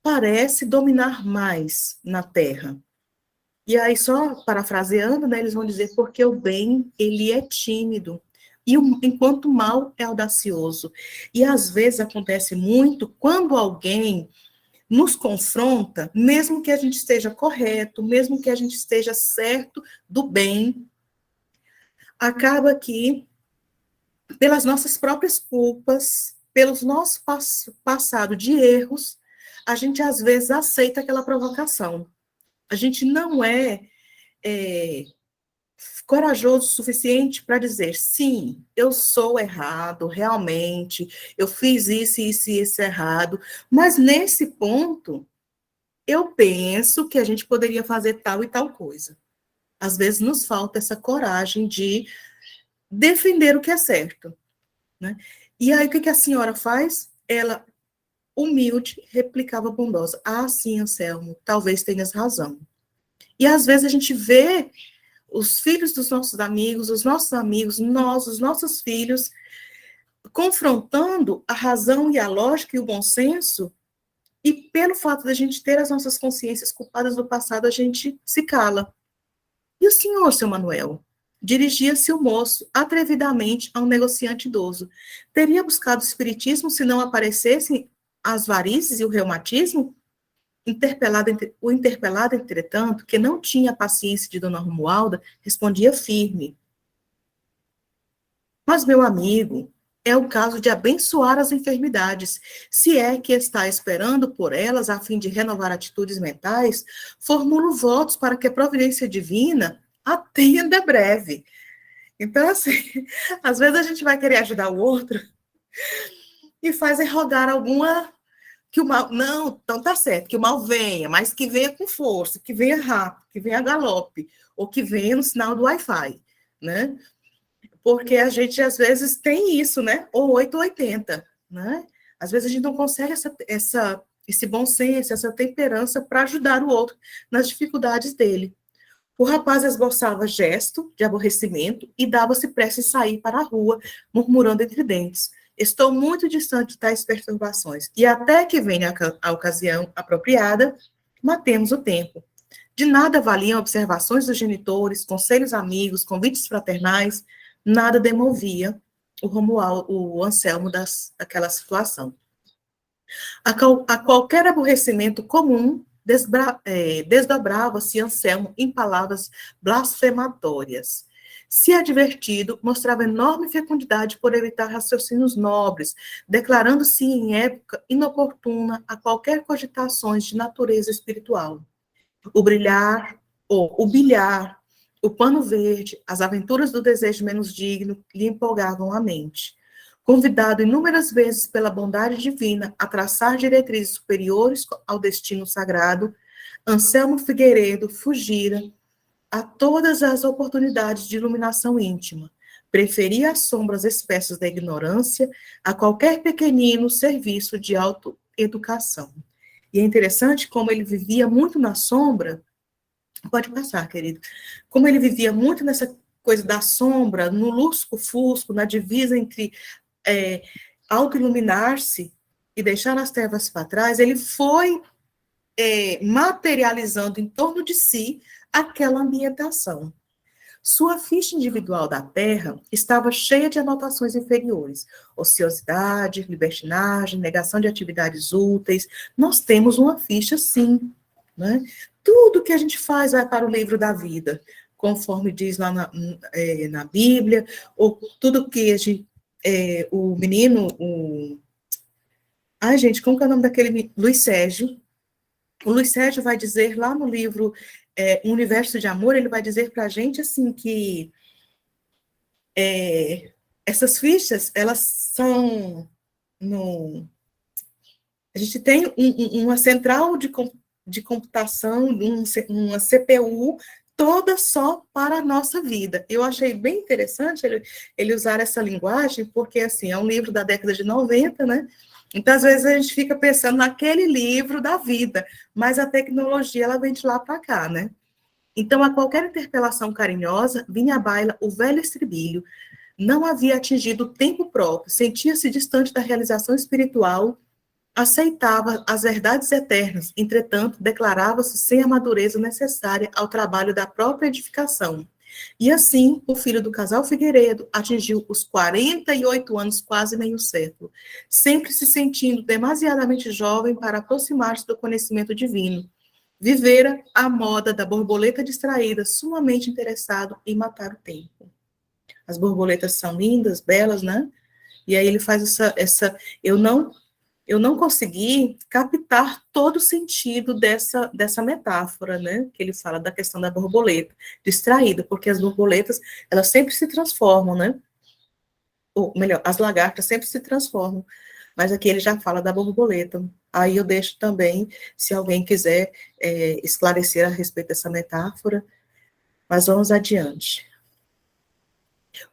parece dominar mais na Terra? E aí, só parafraseando, né, eles vão dizer porque o bem, ele é tímido. enquanto o mal é audacioso. E às vezes acontece muito quando alguém nos confronta, mesmo que a gente esteja correto, mesmo que a gente esteja certo do bem, acaba que, pelas nossas próprias culpas, pelos nosso passado de erros, a gente às vezes aceita aquela provocação. A gente não é corajoso o suficiente para dizer, sim, eu sou errado, realmente, eu fiz isso, isso e isso errado, mas nesse ponto, eu penso que a gente poderia fazer tal e tal coisa. Às vezes nos falta essa coragem de defender o que é certo, né? E aí, o que a senhora faz? Ela, humilde, replicava bondosa. Ah, sim, Anselmo, talvez tenhas razão. E às vezes a gente vê os filhos dos nossos amigos, os nossos amigos, nós, os nossos filhos, confrontando a razão e a lógica e o bom senso, e pelo fato de a gente ter as nossas consciências culpadas do passado, a gente se cala. E o senhor, seu Manuel? Dirigia-se o moço atrevidamente a um negociante idoso. Teria buscado o espiritismo se não aparecessem as varizes e o reumatismo? O interpelado, entretanto, que não tinha a paciência de Dona Romualda, respondia firme. Mas, meu amigo, é o caso de abençoar as enfermidades. Se é que está esperando por elas a fim de renovar atitudes mentais, formulo votos para que a providência divina atenda breve. Então, assim, às vezes a gente vai querer ajudar o outro e faz rogar alguma que o mal, não, então tá certo, que o mal venha, mas que venha com força, que venha rápido, que venha a galope, ou que venha no sinal do Wi-Fi, né? Porque a gente, às vezes, tem isso, né? Ou 8 ou 80, né? Às vezes a gente não consegue esse bom senso, essa temperança para ajudar o outro nas dificuldades dele. O rapaz esboçava gesto de aborrecimento e dava-se pressa em sair para a rua, murmurando entre dentes. Estou muito distante de tais perturbações, e até que venha a ocasião apropriada, matemos o tempo. De nada valiam observações dos genitores, conselhos amigos, convites fraternais, nada demovia o Anselmo daquela situação. A qualquer aborrecimento comum, desdobrava-se Anselmo em palavras blasfematórias. Se advertido, mostrava enorme fecundidade por evitar raciocínios nobres, declarando-se em época inoportuna a qualquer cogitações de natureza espiritual. O bilhar, o pano verde, as aventuras do desejo menos digno lhe empolgavam a mente. Convidado inúmeras vezes pela bondade divina a traçar diretrizes superiores ao destino sagrado, Anselmo Figueiredo fugira a todas as oportunidades de iluminação íntima. Preferia as sombras espessas da ignorância a qualquer pequenino serviço de autoeducação. E é interessante como ele vivia muito na sombra. Pode passar, querido. Como ele vivia muito nessa coisa da sombra, no lusco-fusco, na divisa entre auto-iluminar-se e deixar as trevas para trás, ele foi materializando em torno de si aquela ambientação. Sua ficha individual da Terra estava cheia de anotações inferiores, ociosidade, libertinagem, negação de atividades úteis. Nós temos uma ficha, sim, né? Tudo que a gente faz vai para o livro da vida, conforme diz lá na Bíblia, ou tudo que a gente, o menino, ai, gente, como que é o nome daquele? Luiz Sérgio. O Luiz Sérgio vai dizer lá no livro Um Universo de Amor, ele vai dizer para a gente, assim, que essas fichas, elas são a gente tem uma central de computação, uma CPU, toda só para a nossa vida. Eu achei bem interessante ele usar essa linguagem, porque, assim, é um livro da década de 90, né? Então, às vezes, a gente fica pensando naquele livro da vida, mas a tecnologia, ela vem de lá para cá, né? Então, a qualquer interpelação carinhosa, vinha à baila o velho estribilho. Não havia atingido o tempo próprio, sentia-se distante da realização espiritual, aceitava as verdades eternas, entretanto, declarava-se sem a madureza necessária ao trabalho da própria edificação. E assim, o filho do casal Figueiredo atingiu os 48 anos, quase meio século, sempre se sentindo demasiadamente jovem para aproximar-se do conhecimento divino. Vivera a moda da borboleta distraída, sumamente interessado em matar o tempo. As borboletas são lindas, belas, né? E aí ele faz eu não consegui captar todo o sentido dessa metáfora, né? Que ele fala da questão da borboleta distraída, porque as borboletas, elas sempre se transformam, né? Ou melhor, as lagartas sempre se transformam. Mas aqui ele já fala da borboleta. Aí eu deixo também, se alguém quiser esclarecer a respeito dessa metáfora, mas vamos adiante.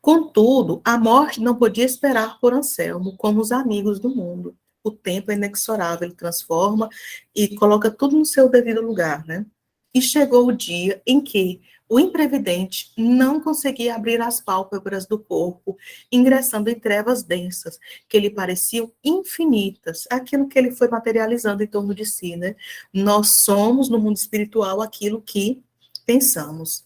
Contudo, a morte não podia esperar por Anselmo, como os amigos do mundo. O tempo é inexorável, ele transforma e coloca tudo no seu devido lugar, né? E chegou o dia em que o imprevidente não conseguia abrir as pálpebras do corpo, ingressando em trevas densas, que lhe pareciam infinitas, aquilo que ele foi materializando em torno de si, né? Nós somos, no mundo espiritual, aquilo que pensamos.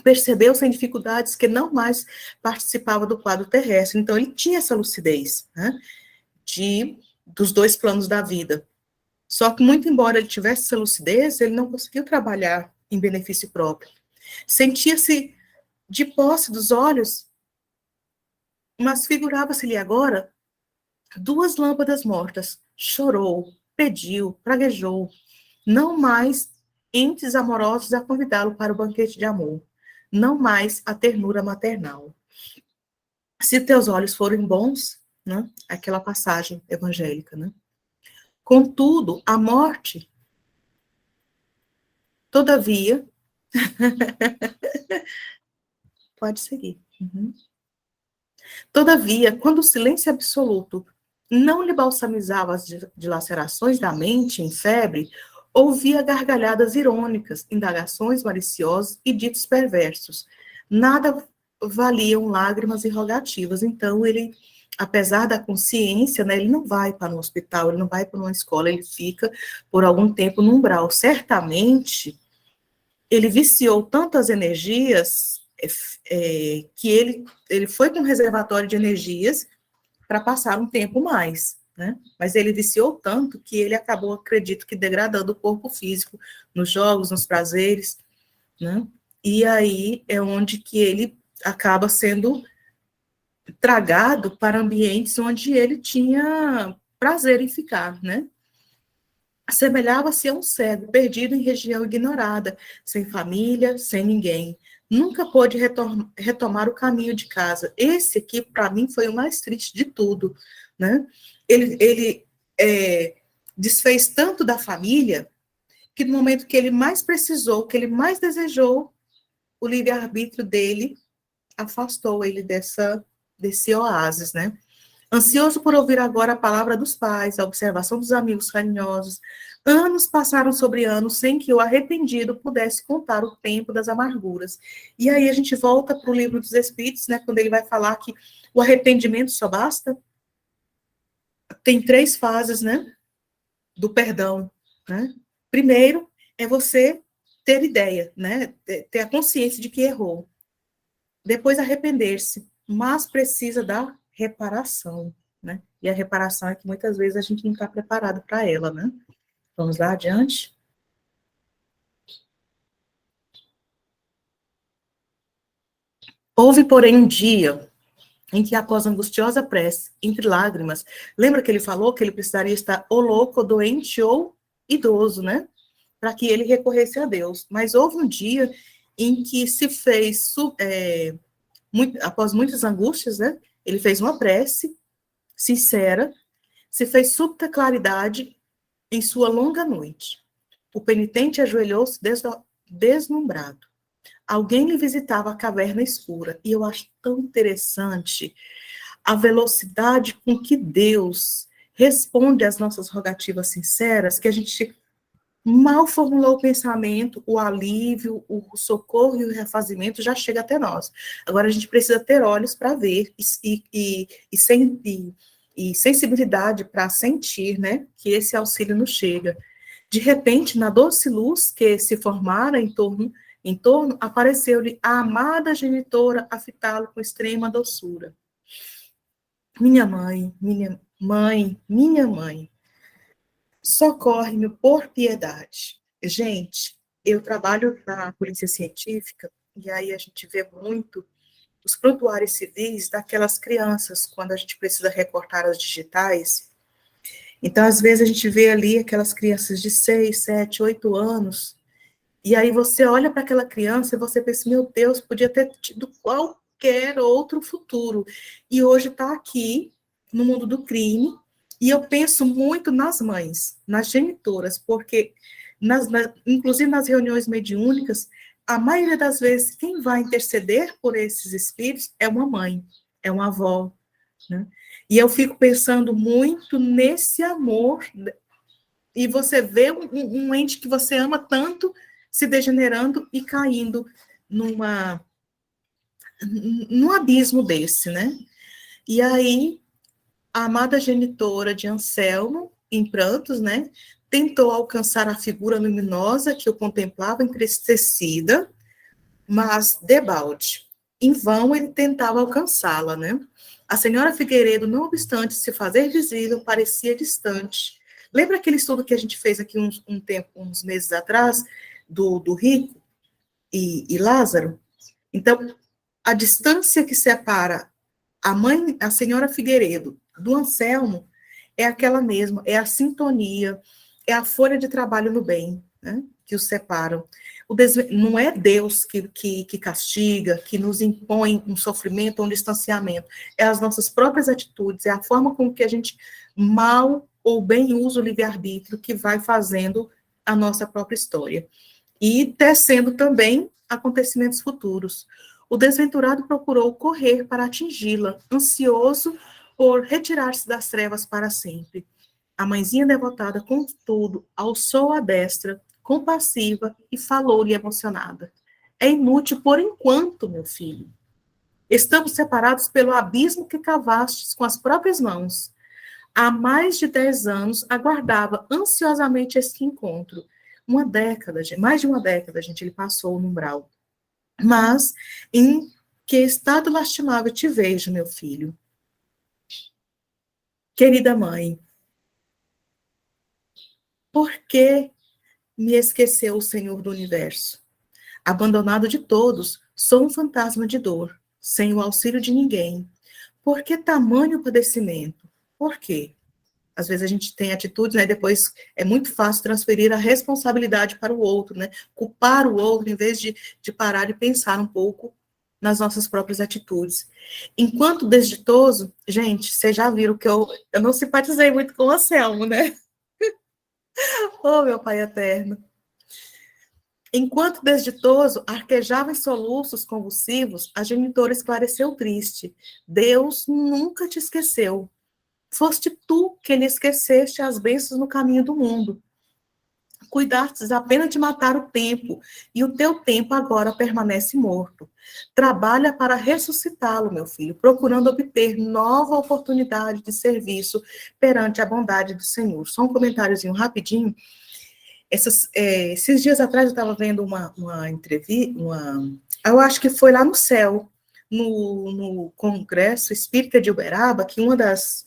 Percebeu sem dificuldades que não mais participava do quadro terrestre. Então, ele tinha essa lucidez, né, dos dois planos da vida. Só que, muito embora ele tivesse essa lucidez, ele não conseguiu trabalhar em benefício próprio. Sentia-se de posse dos olhos, mas figurava-se-lhe agora duas lâmpadas mortas. Chorou, pediu, praguejou. Não mais entes amorosos a convidá-lo para o banquete de amor. Não mais a ternura maternal. Se teus olhos forem bons, né? Aquela passagem evangélica, né? Contudo, a morte, todavia, pode seguir. Uhum. Todavia, quando o silêncio absoluto não lhe balsamizava as dilacerações da mente em febre, ouvia gargalhadas irônicas, indagações maliciosas e ditos perversos. Nada valiam lágrimas e rogativas. Então, ele, apesar da consciência, né, ele não vai para um hospital, ele não vai para uma escola, ele fica por algum tempo no umbral. Certamente, ele viciou tantas energias que ele foi com um reservatório de energias para passar um tempo mais, né? Mas ele viciou tanto que ele acabou, acredito que, degradando o corpo físico nos jogos, nos prazeres, né? E aí é onde que ele acaba sendo tragado para ambientes onde ele tinha prazer em ficar, né? Assemelhava-se a um cego, perdido em região ignorada, sem família, sem ninguém. Nunca pôde retomar o caminho de casa. Esse aqui, para mim, foi o mais triste de tudo, né? Ele desfez tanto da família, que no momento que ele mais precisou, que ele mais desejou, o livre-arbítrio dele afastou ele desse oásis, né? Ansioso por ouvir agora a palavra dos pais, a observação dos amigos carinhosos, anos passaram sobre anos sem que o arrependido pudesse contar o tempo das amarguras. E aí a gente volta para o livro dos Espíritos, né, quando ele vai falar que o arrependimento só basta. Tem 3 fases, né, do perdão, né? Primeiro é você ter ideia, né, ter a consciência de que errou. Depois arrepender-se, mas precisa da reparação, né? E a reparação é que muitas vezes a gente não está preparado para ela, né? Vamos lá adiante. Houve, porém, um dia em que, após angustiosa prece, entre lágrimas, lembra que ele falou que ele precisaria estar ou louco, ou doente, ou idoso, né? Para que ele recorresse a Deus. Mas houve um dia em que se fez, após muitas angústias, né? Ele fez uma prece sincera, se fez súbita claridade em sua longa noite. O penitente ajoelhou-se deslumbrado. Alguém lhe visitava a caverna escura, e eu acho tão interessante a velocidade com que Deus responde às nossas rogativas sinceras, que a gente mal formulou o pensamento, o alívio, o socorro e o refazimento já chega até nós. Agora a gente precisa ter olhos para ver e sensibilidade para sentir, né, que esse auxílio nos chega. De repente, na doce luz que se formara em torno em torno, apareceu-lhe a amada genitora a fitá-lo com extrema doçura. Minha mãe, socorre-me por piedade. Gente, eu trabalho na polícia científica, e aí a gente vê muito os prontuários civis daquelas crianças, quando a gente precisa recortar as digitais. Então, às vezes, a gente vê ali aquelas crianças de 6, 7, 8 anos, e aí você olha para aquela criança e você pensa, meu Deus, podia ter tido qualquer outro futuro. E hoje está aqui, no mundo do crime, e eu penso muito nas mães, nas genitoras, porque, inclusive nas reuniões mediúnicas, a maioria das vezes, quem vai interceder por esses espíritos é uma mãe, é uma avó, né? E eu fico pensando muito nesse amor, e você vê um ente que você ama tanto se degenerando e caindo num abismo desse, né? E aí, a amada genitora de Anselmo, em prantos, né, tentou alcançar a figura luminosa que o contemplava entristecida, mas debalde. Em vão ele tentava alcançá-la, né? A senhora Figueiredo, não obstante se fazer visível, parecia distante. Lembra aquele estudo que a gente fez aqui uns meses atrás, do Rico e Lázaro? Então, a distância que separa a senhora Figueiredo, do Anselmo, é aquela mesma, é a sintonia, é a folha de trabalho no bem, né, que os separam. Não é Deus que castiga, que nos impõe um sofrimento ou um distanciamento, é as nossas próprias atitudes, é a forma com que a gente mal ou bem usa o livre-arbítrio que vai fazendo a nossa própria história. E tecendo também acontecimentos futuros. O desventurado procurou correr para atingi-la, ansioso por retirar-se das trevas para sempre. A mãezinha devotada, contudo, alçou a destra, compassiva, e falou-lhe emocionada. É inútil por enquanto, meu filho. Estamos separados pelo abismo que cavastes com as próprias mãos. Há mais de 10 anos, aguardava ansiosamente este encontro. Mais de uma década, gente, ele passou no umbral. Mas, em que estado lastimável te vejo, meu filho. Querida mãe, por que me esqueceu o Senhor do Universo? Abandonado de todos, sou um fantasma de dor, sem o auxílio de ninguém. Por que tamanho padecimento? Por quê? Às vezes a gente tem atitudes, né? Depois é muito fácil transferir a responsabilidade para o outro, né? Culpar o outro, em vez de parar e pensar um pouco nas nossas próprias atitudes. Enquanto desditoso, gente, vocês já viram que eu não simpatizei muito com o Anselmo, né? Oh, meu Pai eterno. Enquanto desditoso, arquejava em soluços convulsivos, a genitora esclareceu triste. Deus nunca te esqueceu. Foste tu que lhe esqueceste as bênçãos no caminho do mundo. Cuidastes apenas de matar o tempo, e o teu tempo agora permanece morto. Trabalha para ressuscitá-lo, meu filho, procurando obter nova oportunidade de serviço perante a bondade do Senhor. Só um comentáriozinho rapidinho. Esses dias atrás eu estava vendo uma entrevista, eu acho que foi lá no céu, no Congresso Espírita de Uberaba, que uma das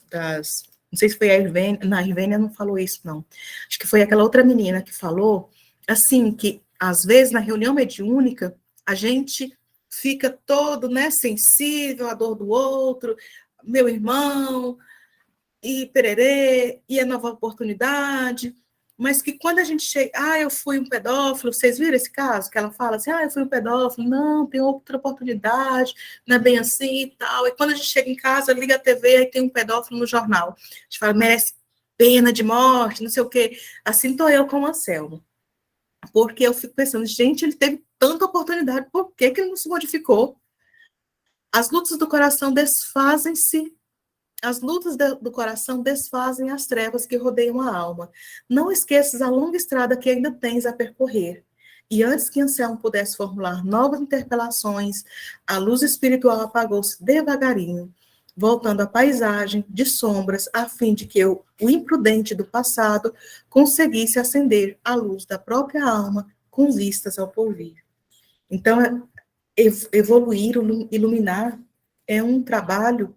não sei se foi a Irvênia, na Irvênia não falou isso, não. Acho que foi aquela outra menina que falou, assim, que às vezes na reunião mediúnica, a gente fica todo, né, sensível à dor do outro, meu irmão, e pererê, e a nova oportunidade, mas que quando a gente chega, eu fui um pedófilo, vocês viram esse caso? Que ela fala assim, eu fui um pedófilo, não, tem outra oportunidade, não é bem assim e tal, e quando a gente chega em casa, liga a TV, aí tem um pedófilo no jornal, a gente fala, merece pena de morte, não sei o quê, assim estou eu com o Anselmo, porque eu fico pensando, gente, ele teve tanta oportunidade, por que ele não se modificou? As lutas do coração desfazem-se. As lutas do coração desfazem as trevas que rodeiam a alma. Não esqueças a longa estrada que ainda tens a percorrer. E antes que Anselmo pudesse formular novas interpelações, a luz espiritual apagou-se devagarinho, voltando à paisagem de sombras, a fim de que o imprudente do passado conseguisse acender a luz da própria alma com vistas ao porvir. Então, evoluir, iluminar, é um trabalho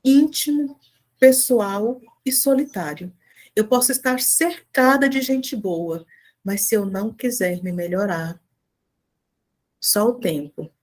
íntimo, pessoal e solitário. Eu posso estar cercada de gente boa, mas se eu não quiser me melhorar, só o tempo